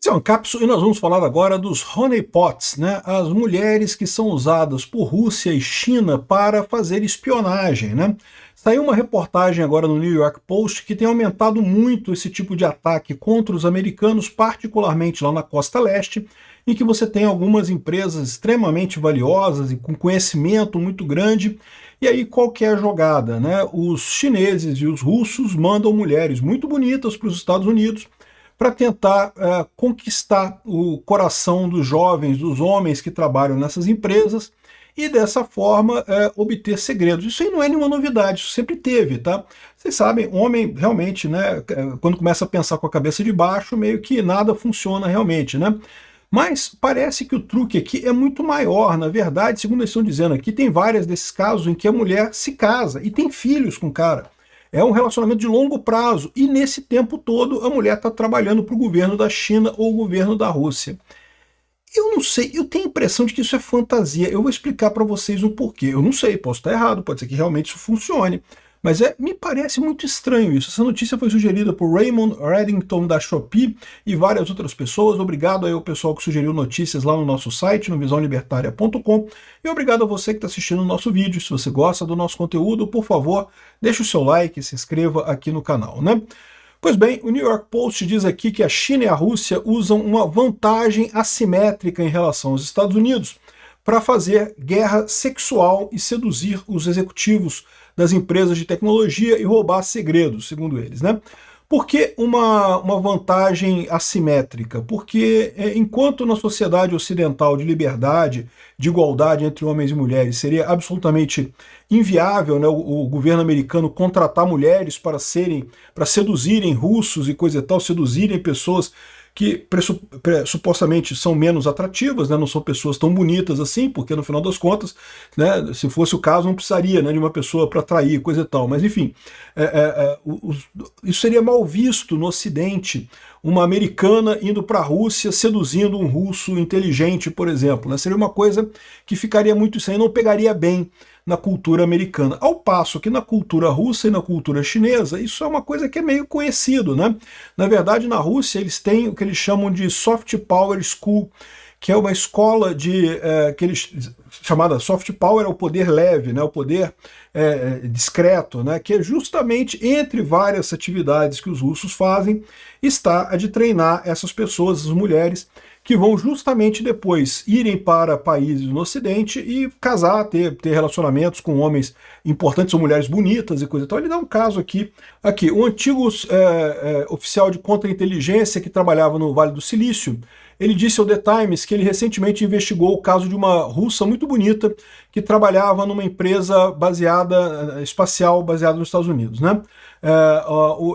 Esse é um Cápsula e nós vamos falar agora dos honeypots, né? As mulheres que são usadas por Rússia e China para fazer espionagem, né? Saiu uma reportagem agora no New York Post que tem aumentado muito esse tipo de ataque contra os americanos, particularmente lá na costa leste, em que você tem algumas empresas extremamente valiosas e com conhecimento muito grande. E aí qual que é a jogada, né? Os chineses e os russos mandam mulheres muito bonitas para os Estados Unidos para tentar conquistar o coração dos jovens, dos homens que trabalham nessas empresas, e dessa forma obter segredos. Isso aí não é nenhuma novidade, isso sempre teve, tá? Vocês sabem, homem realmente, né, quando começa a pensar com a cabeça de baixo, meio que nada funciona realmente, né? Mas parece que o truque aqui é muito maior. Na verdade, segundo eles estão dizendo aqui, tem vários desses casos em que a mulher se casa e tem filhos com o cara. É um relacionamento de longo prazo, e nesse tempo todo a mulher está trabalhando para o governo da China ou o governo da Rússia. Eu não sei, eu tenho a impressão de que isso é fantasia. Eu vou explicar para vocês o porquê. Eu não sei, posso estar errado, pode ser que realmente isso funcione. Mas me parece muito estranho isso. Essa notícia foi sugerida por Raymond Reddington da Shopee e várias outras pessoas. Obrigado aí ao pessoal que sugeriu notícias lá no nosso site, no visãolibertaria.com. E obrigado a você que está assistindo o nosso vídeo. Se você gosta do nosso conteúdo, por favor, deixe o seu like e se inscreva aqui no canal, né? Pois bem, o New York Post diz aqui que a China e a Rússia usam uma vantagem assimétrica em relação aos Estados Unidos para fazer guerra sexual e seduzir os executivos das empresas de tecnologia e roubar segredos, segundo eles, né? Por que uma vantagem assimétrica? Porque enquanto na sociedade ocidental de liberdade, de igualdade entre homens e mulheres, seria absolutamente inviável, né, o governo americano contratar mulheres para seduzirem russos e coisa e tal, seduzirem pessoas que supostamente são menos atrativas, né, não são pessoas tão bonitas assim, porque no final das contas, né, se fosse o caso, não precisaria, né, de uma pessoa para atrair, coisa e tal. Mas enfim, isso seria mal visto no Ocidente, uma americana indo para a Rússia seduzindo um russo inteligente, por exemplo, né, seria uma coisa que ficaria muito estranha, não pegaria bem na cultura americana. Ao passo que na cultura russa e na cultura chinesa, isso é uma coisa que é meio conhecido, né? Na verdade, na Rússia, eles têm o que eles chamam de Soft Power School, que é uma escola chamada Soft Power, é o poder leve, né? O poder discreto, né? Que é justamente entre várias atividades que os russos fazem, está a de treinar essas pessoas, as mulheres, que vão justamente depois irem para países no Ocidente e casar, ter relacionamentos com homens importantes ou mulheres bonitas e coisa e tal. Ele dá um caso aqui um antigo oficial de contra-inteligência que trabalhava no Vale do Silício, ele disse ao The Times que ele recentemente investigou o caso de uma russa muito bonita que trabalhava numa empresa espacial baseada nos Estados Unidos, né?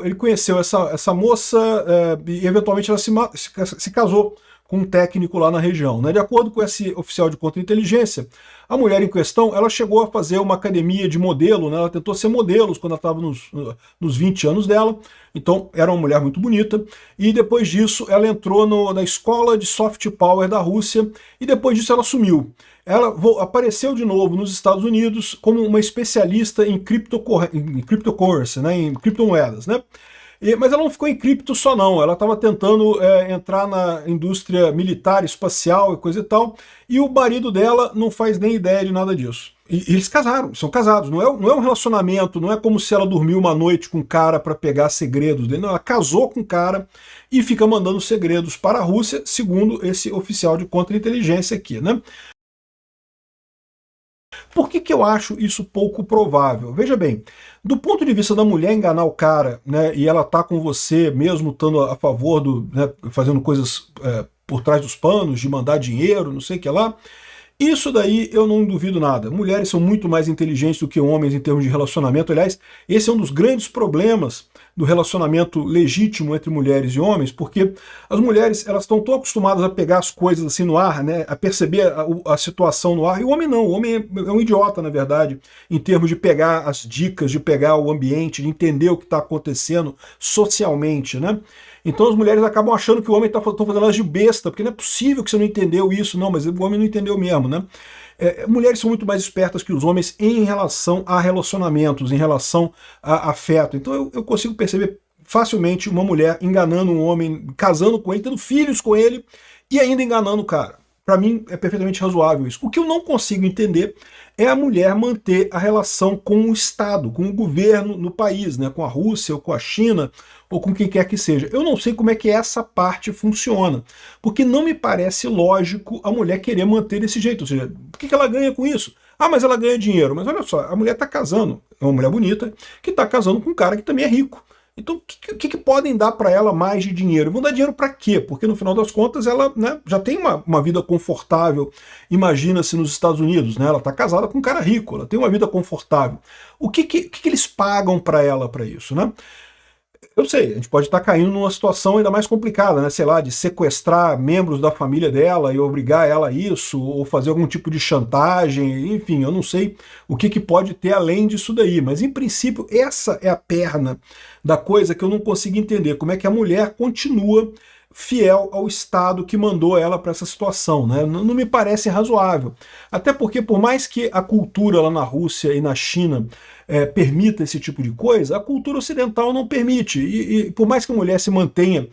Ele conheceu essa moça e eventualmente ela se casou com um técnico lá na região, né? De acordo com esse oficial de contra-inteligência, a mulher em questão, ela chegou a fazer uma academia de modelo, né? Ela tentou ser modelo quando ela estava nos 20 anos dela, então era uma mulher muito bonita, e depois disso ela entrou na escola de soft power da Rússia, e depois disso ela sumiu. Ela apareceu de novo nos Estados Unidos como uma especialista em cryptocurrency, né? Em criptomoedas, né? Mas ela não ficou em cripto só não, ela estava tentando entrar na indústria militar, espacial e coisa e tal, e o marido dela não faz nem ideia de nada disso. E eles casaram, são casados, não é um relacionamento, não é como se ela dormiu uma noite com o cara para pegar segredos dele, não, ela casou com o cara e fica mandando segredos para a Rússia, segundo esse oficial de contra-inteligência aqui, né? Por que eu acho isso pouco provável? Veja bem, do ponto de vista da mulher enganar o cara, né, e ela tá com você mesmo estando a favor né, fazendo coisas por trás dos panos, de mandar dinheiro, não sei o que lá, isso daí eu não duvido nada. Mulheres são muito mais inteligentes do que homens em termos de relacionamento. Aliás, esse é um dos grandes problemas do relacionamento legítimo entre mulheres e homens, porque as mulheres elas estão tão acostumadas a pegar as coisas assim no ar, né, a perceber a situação no ar, e o homem não. O homem é um idiota, na verdade, em termos de pegar as dicas, de pegar o ambiente, de entender o que está acontecendo socialmente, né? Então as mulheres acabam achando que o homem está fazendo elas de besta, porque não é possível que você não entendeu isso, não, mas o homem não entendeu mesmo, né? Mulheres são muito mais espertas que os homens em relação a relacionamentos, em relação a afeto. Então eu consigo perceber facilmente uma mulher enganando um homem, casando com ele, tendo filhos com ele e ainda enganando o cara. Para mim é perfeitamente razoável isso. O que eu não consigo entender é a mulher manter a relação com o Estado, com o governo no país, né, com a Rússia ou com a China ou com quem quer que seja. Eu não sei como é que essa parte funciona, porque não me parece lógico a mulher querer manter desse jeito. Ou seja, o que ela ganha com isso? Ah, mas ela ganha dinheiro. Mas olha só, a mulher está casando, é uma mulher bonita, que está casando com um cara que também é rico. Então, o que podem dar para ela mais de dinheiro? Vão dar dinheiro para quê? Porque, no final das contas, ela, né, já tem uma vida confortável. Imagina-se nos Estados Unidos, né? Ela está casada com um cara rico, ela tem uma vida confortável. O que eles pagam para ela para isso, né? Eu sei, a gente pode estar caindo numa situação ainda mais complicada, né? Sei lá, de sequestrar membros da família dela e obrigar ela a isso, ou fazer algum tipo de chantagem, enfim, eu não sei o que pode ter além disso daí, mas em princípio essa é a perna da coisa que eu não consigo entender, como é que a mulher continua fiel ao Estado que mandou ela para essa situação, né? Não me parece razoável. Até porque, por mais que a cultura lá na Rússia e na China permita esse tipo de coisa, a cultura ocidental não permite. E por mais que a mulher se mantenha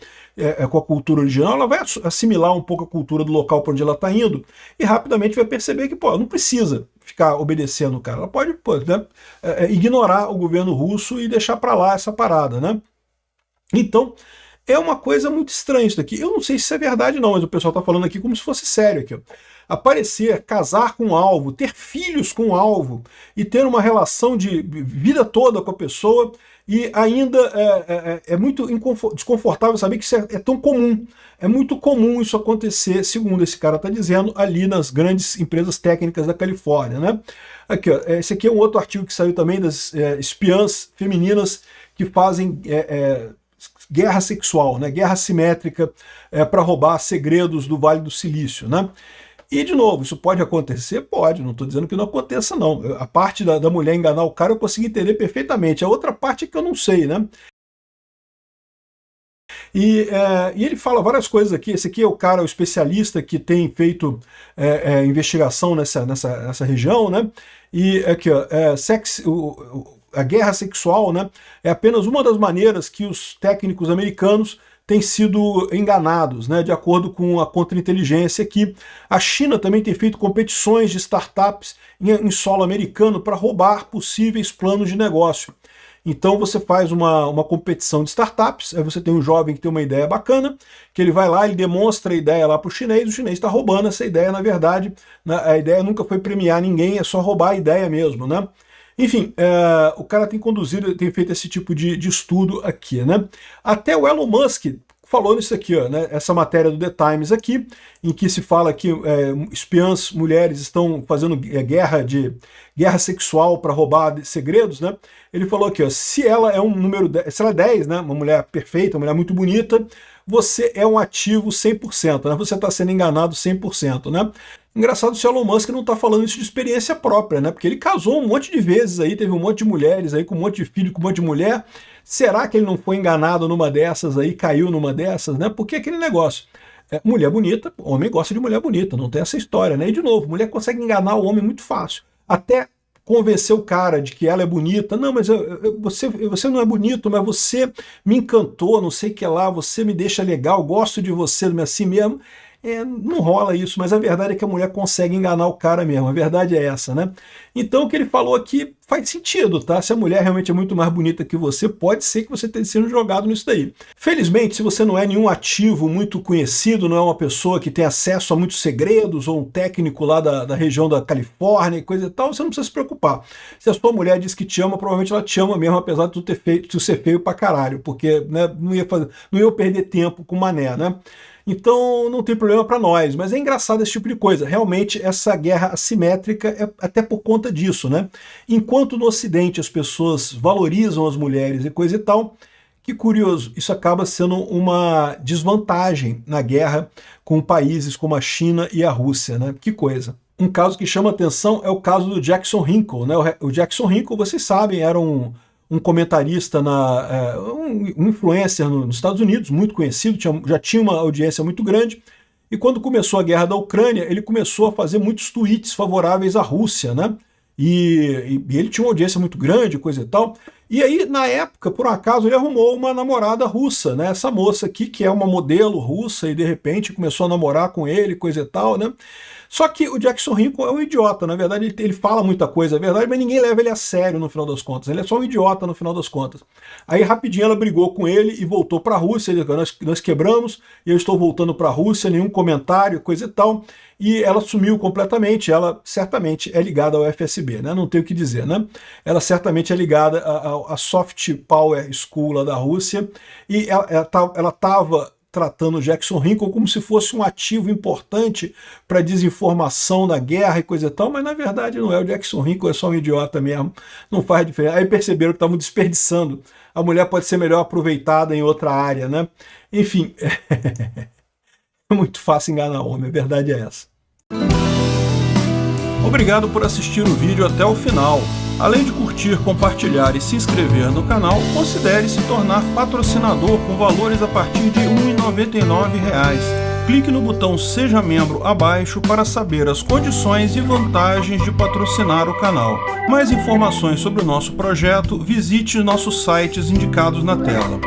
com a cultura original, ela vai assimilar um pouco a cultura do local para onde ela está indo e rapidamente vai perceber que, pô, não precisa ficar obedecendo o cara. Ela pode, pô, né, ignorar o governo russo e deixar para lá essa parada, né? Então, é uma coisa muito estranha isso daqui. Eu não sei se isso é verdade não, mas o pessoal está falando aqui como se fosse sério aqui. Ó. Aparecer, casar com um alvo, ter filhos com um alvo e ter uma relação de vida toda com a pessoa e ainda é muito desconfortável saber que isso é tão comum. É muito comum isso acontecer, segundo esse cara está dizendo, ali nas grandes empresas técnicas da Califórnia, né? Aqui, ó, esse aqui é um outro artigo que saiu também das espiãs femininas que fazem guerra sexual, né, guerra simétrica para roubar segredos do Vale do Silício, né? E, de novo, isso pode acontecer? Pode, não estou dizendo que não aconteça, não. A parte da mulher enganar o cara eu consigo entender perfeitamente. A outra parte é que eu não sei, né? E ele fala várias coisas aqui. Esse aqui é o cara, o especialista que tem feito investigação nessa região, né? E aqui, ó, a guerra sexual, né, é apenas uma das maneiras que os técnicos americanos têm sido enganados, né, de acordo com a contra-inteligência aqui. A China também tem feito competições de startups em solo americano para roubar possíveis planos de negócio. Então você faz uma competição de startups, aí você tem um jovem que tem uma ideia bacana, que ele vai lá, ele demonstra a ideia lá para o chinês está roubando essa ideia, na verdade, a ideia nunca foi premiar ninguém, é só roubar a ideia mesmo, né? Enfim, o cara tem conduzido, tem feito esse tipo de estudo aqui, né? Até o Elon Musk falou nisso aqui, ó, né? Essa matéria do The Times aqui, em que se fala que espiãs mulheres estão fazendo guerra sexual para roubar segredos, né? Ele falou aqui, ó, se ela é um número 10, se ela é 10, né? Uma mulher perfeita, uma mulher muito bonita, você é um ativo 100%, né? Você está sendo enganado 100%, né? Engraçado se o Elon Musk não está falando isso de experiência própria, né? Porque ele casou um monte de vezes aí, teve um monte de mulheres aí, com um monte de filho, com um monte de mulher. Será que ele não foi enganado numa dessas aí, caiu numa dessas, né? Porque aquele negócio, mulher bonita, homem gosta de mulher bonita, não tem essa história, né? E de novo, mulher consegue enganar o homem muito fácil. Até convencer o cara de que ela é bonita. Não, mas você não é bonito, mas você me encantou, não sei o que lá, você me deixa legal, gosto de você assim mesmo. Não rola isso, mas a verdade é que a mulher consegue enganar o cara mesmo, a verdade é essa, né? Então o que ele falou aqui faz sentido, tá? Se a mulher realmente é muito mais bonita que você, pode ser que você esteja sendo jogado nisso daí. Felizmente, se você não é nenhum ativo muito conhecido, não é uma pessoa que tem acesso a muitos segredos, ou um técnico lá da região da Califórnia e coisa e tal, você não precisa se preocupar. Se a sua mulher diz que te ama, provavelmente ela te ama mesmo, apesar de tu ser feio pra caralho, porque né, não ia perder tempo com mané, né? Então não tem problema para nós, mas é engraçado esse tipo de coisa. Realmente essa guerra assimétrica é até por conta disso, né? Enquanto no Ocidente as pessoas valorizam as mulheres e coisa e tal, que curioso, isso acaba sendo uma desvantagem na guerra com países como a China e a Rússia, né? Que coisa. Um caso que chama atenção é o caso do Jackson Hinkle, né? O Jackson Hinkle, vocês sabem, era um comentarista, um influencer nos Estados Unidos, muito conhecido, já tinha uma audiência muito grande, e quando começou a guerra da Ucrânia, ele começou a fazer muitos tweets favoráveis à Rússia, né? E ele tinha uma audiência muito grande, coisa e tal, E aí, na época, por um acaso, ele arrumou uma namorada russa, né? Essa moça aqui, que é uma modelo russa, e de repente começou a namorar com ele, coisa e tal, né? Só que o Jackson Rincon é um idiota, na verdade ele fala muita coisa, é verdade, mas ninguém leva ele a sério no final das contas, ele é só um idiota no final das contas. Aí rapidinho ela brigou com ele e voltou para a Rússia, nós quebramos, e eu estou voltando para a Rússia, nenhum comentário, coisa e tal, e ela sumiu completamente, ela certamente é ligada ao FSB, né? Não tem o que dizer, né? Ela certamente é ligada à Soft Power School lá da Rússia, e ela estava tratando o Jackson Rincon como se fosse um ativo importante para desinformação da guerra e coisa e tal, mas na verdade não é. O Jackson Rincon é só um idiota mesmo, não faz diferença. Aí perceberam que estavam desperdiçando. A mulher pode ser melhor aproveitada em outra área, né? Enfim, é muito fácil enganar homem, a verdade é essa. Obrigado por assistir o vídeo até o final. Além de curtir, compartilhar e se inscrever no canal, considere se tornar patrocinador com valores a partir de R$ 1,99. Clique no botão Seja Membro abaixo para saber as condições e vantagens de patrocinar o canal. Mais informações sobre o nosso projeto, visite nossos sites indicados na tela.